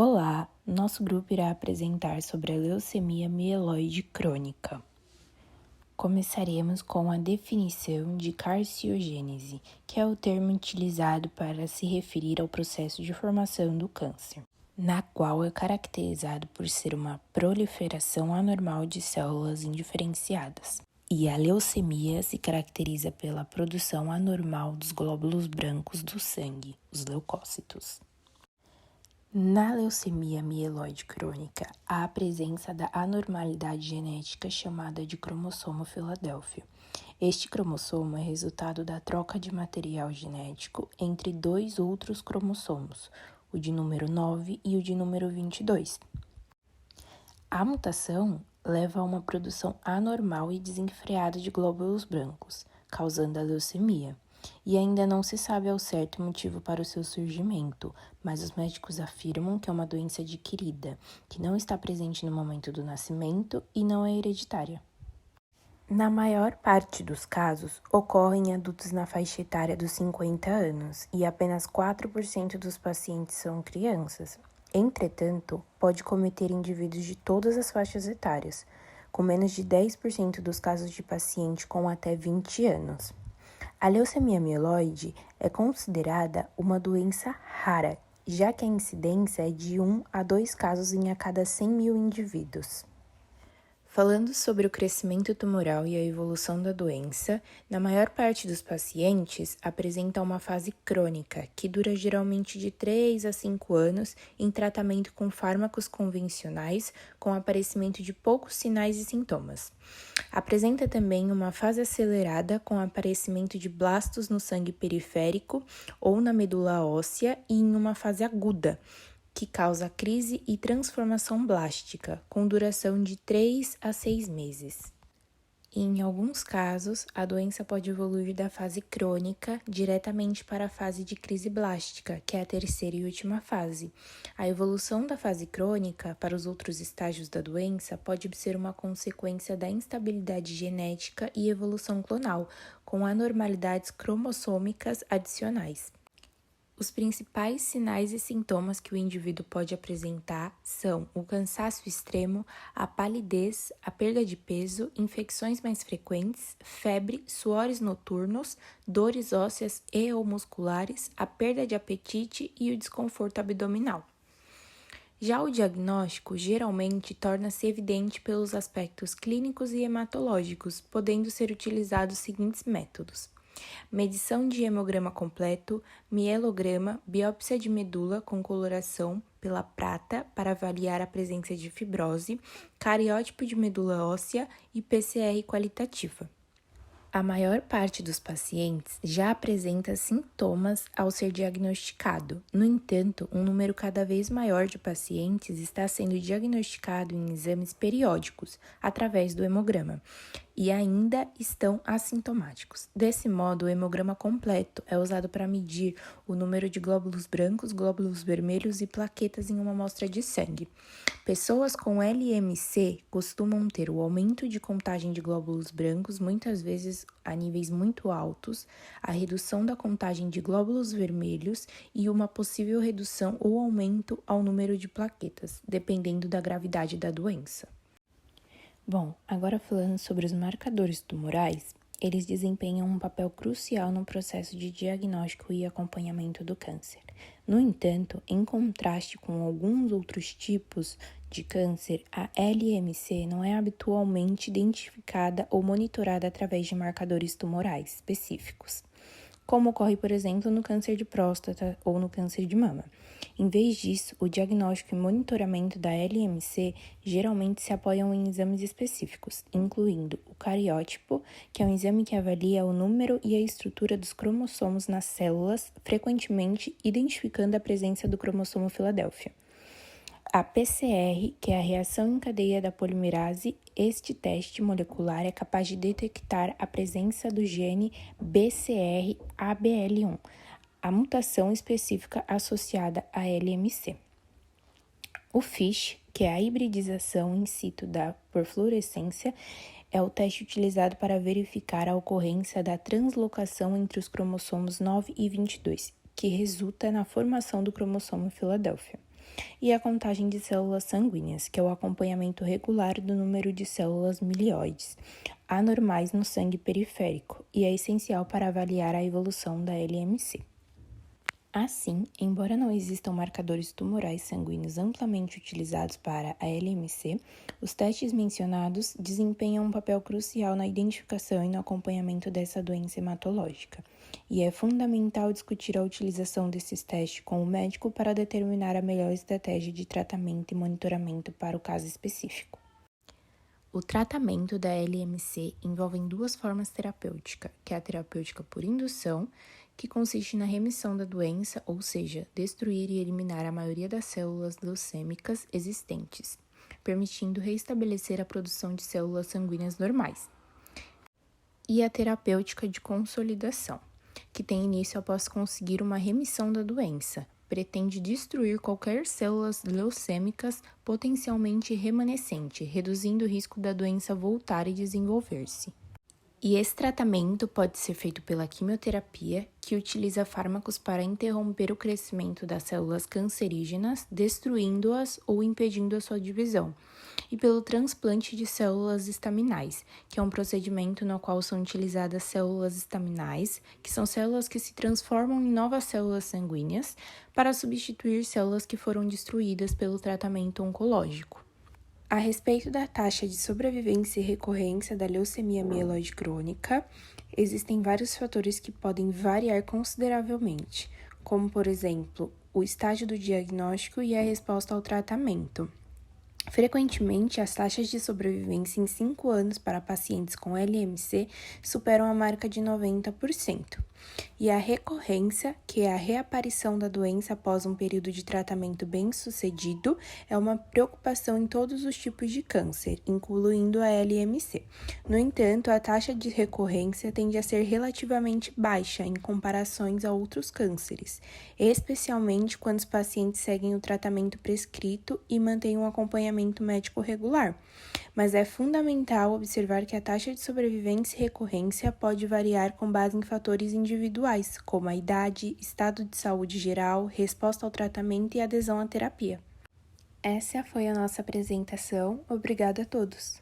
Olá, nosso grupo irá apresentar sobre a leucemia mieloide crônica. Começaremos com a definição de carciogênese, que é o termo utilizado para se referir ao processo de formação do câncer, na qual é caracterizado por ser uma proliferação anormal de células indiferenciadas. E a leucemia se caracteriza pela produção anormal dos glóbulos brancos do sangue, os leucócitos. Na leucemia mieloide crônica, há a presença da anormalidade genética chamada de cromossomo Filadélfia. Este cromossomo é resultado da troca de material genético entre dois outros cromossomos, o de número 9 e o de número 22. A mutação leva a uma produção anormal e desenfreada de glóbulos brancos, causando a leucemia. E ainda não se sabe ao certo o motivo para o seu surgimento, mas os médicos afirmam que é uma doença adquirida, que não está presente no momento do nascimento e não é hereditária. Na maior parte dos casos, ocorre em adultos na faixa etária dos 50 anos e apenas 4% dos pacientes são crianças. Entretanto, pode cometer indivíduos de todas as faixas etárias, com menos de 10% dos casos de paciente com até 20 anos. A leucemia mieloide é considerada uma doença rara, já que a incidência é de 1 a 2 casos em a cada 100 mil indivíduos. Falando sobre o crescimento tumoral e a evolução da doença, na maior parte dos pacientes apresenta uma fase crônica, que dura geralmente de 3 a 5 anos em tratamento com fármacos convencionais, com aparecimento de poucos sinais e sintomas. Apresenta também uma fase acelerada com aparecimento de blastos no sangue periférico ou na medula óssea e em uma fase aguda, que causa crise e transformação blástica, com duração de 3 a 6 meses. E, em alguns casos, a doença pode evoluir da fase crônica diretamente para a fase de crise blástica, que é a terceira e última fase. A evolução da fase crônica para os outros estágios da doença pode ser uma consequência da instabilidade genética e evolução clonal, com anormalidades cromossômicas adicionais. Os principais sinais e sintomas que o indivíduo pode apresentar são o cansaço extremo, a palidez, a perda de peso, infecções mais frequentes, febre, suores noturnos, dores ósseas e ou musculares, a perda de apetite e o desconforto abdominal. Já o diagnóstico geralmente torna-se evidente pelos aspectos clínicos e hematológicos, podendo ser utilizados os seguintes métodos: medição de hemograma completo, mielograma, biópsia de medula com coloração pela prata para avaliar a presença de fibrose, cariótipo de medula óssea e PCR qualitativa. A maior parte dos pacientes já apresenta sintomas ao ser diagnosticado. No entanto, um número cada vez maior de pacientes está sendo diagnosticado em exames periódicos, através do hemograma, e ainda estão assintomáticos. Desse modo, o hemograma completo é usado para medir o número de glóbulos brancos, glóbulos vermelhos e plaquetas em uma amostra de sangue. Pessoas com LMC costumam ter o aumento de contagem de glóbulos brancos, muitas vezes a níveis muito altos, a redução da contagem de glóbulos vermelhos e uma possível redução ou aumento ao número de plaquetas, dependendo da gravidade da doença. Bom, agora falando sobre os marcadores tumorais, eles desempenham um papel crucial no processo de diagnóstico e acompanhamento do câncer. No entanto, em contraste com alguns outros tipos de câncer, a LMC não é habitualmente identificada ou monitorada através de marcadores tumorais específicos, como ocorre, por exemplo, no câncer de próstata ou no câncer de mama. Em vez disso, o diagnóstico e monitoramento da LMC geralmente se apoiam em exames específicos, incluindo o cariótipo, que é um exame que avalia o número e a estrutura dos cromossomos nas células, frequentemente identificando a presença do cromossomo Filadélfia. A PCR, que é a reação em cadeia da polimerase, este teste molecular é capaz de detectar a presença do gene BCR-ABL1, a mutação específica associada à LMC. O FISH, que é a hibridização in situ por fluorescência, é o teste utilizado para verificar a ocorrência da translocação entre os cromossomos 9 e 22, que resulta na formação do cromossomo Filadélfia. e a contagem de células sanguíneas, que é o acompanhamento regular do número de células milioides anormais no sangue periférico e é essencial para avaliar a evolução da LMC. Assim, embora não existam marcadores tumorais sanguíneos amplamente utilizados para a LMC, os testes mencionados desempenham um papel crucial na identificação e no acompanhamento dessa doença hematológica, e é fundamental discutir a utilização desses testes com o médico para determinar a melhor estratégia de tratamento e monitoramento para o caso específico. O tratamento da LMC envolve duas formas terapêuticas, que é a terapêutica por indução, que consiste na remissão da doença, ou seja, destruir e eliminar a maioria das células leucêmicas existentes, permitindo reestabelecer a produção de células sanguíneas normais. E a terapêutica de consolidação, que tem início após conseguir uma remissão da doença, pretende destruir qualquer células leucêmicas potencialmente remanescente, reduzindo o risco da doença voltar e desenvolver-se. E esse tratamento pode ser feito pela quimioterapia, que utiliza fármacos para interromper o crescimento das células cancerígenas, destruindo-as ou impedindo a sua divisão, e pelo transplante de células estaminais, que é um procedimento no qual são utilizadas células estaminais, que são células que se transformam em novas células sanguíneas, para substituir células que foram destruídas pelo tratamento oncológico. A respeito da taxa de sobrevivência e recorrência da leucemia mieloide crônica, existem vários fatores que podem variar consideravelmente, como, por exemplo, o estágio do diagnóstico e a resposta ao tratamento. Frequentemente, as taxas de sobrevivência em 5 anos para pacientes com LMC superam a marca de 90%. E a recorrência, que é a reaparição da doença após um período de tratamento bem-sucedido, é uma preocupação em todos os tipos de câncer, incluindo a LMC. No entanto, a taxa de recorrência tende a ser relativamente baixa em comparações a outros cânceres, especialmente quando os pacientes seguem o tratamento prescrito e mantêm um acompanhamento médico regular. Mas é fundamental observar que a taxa de sobrevivência e recorrência pode variar com base em fatores individuais, como a idade, estado de saúde geral, resposta ao tratamento e adesão à terapia. Essa foi a nossa apresentação. Obrigada a todos!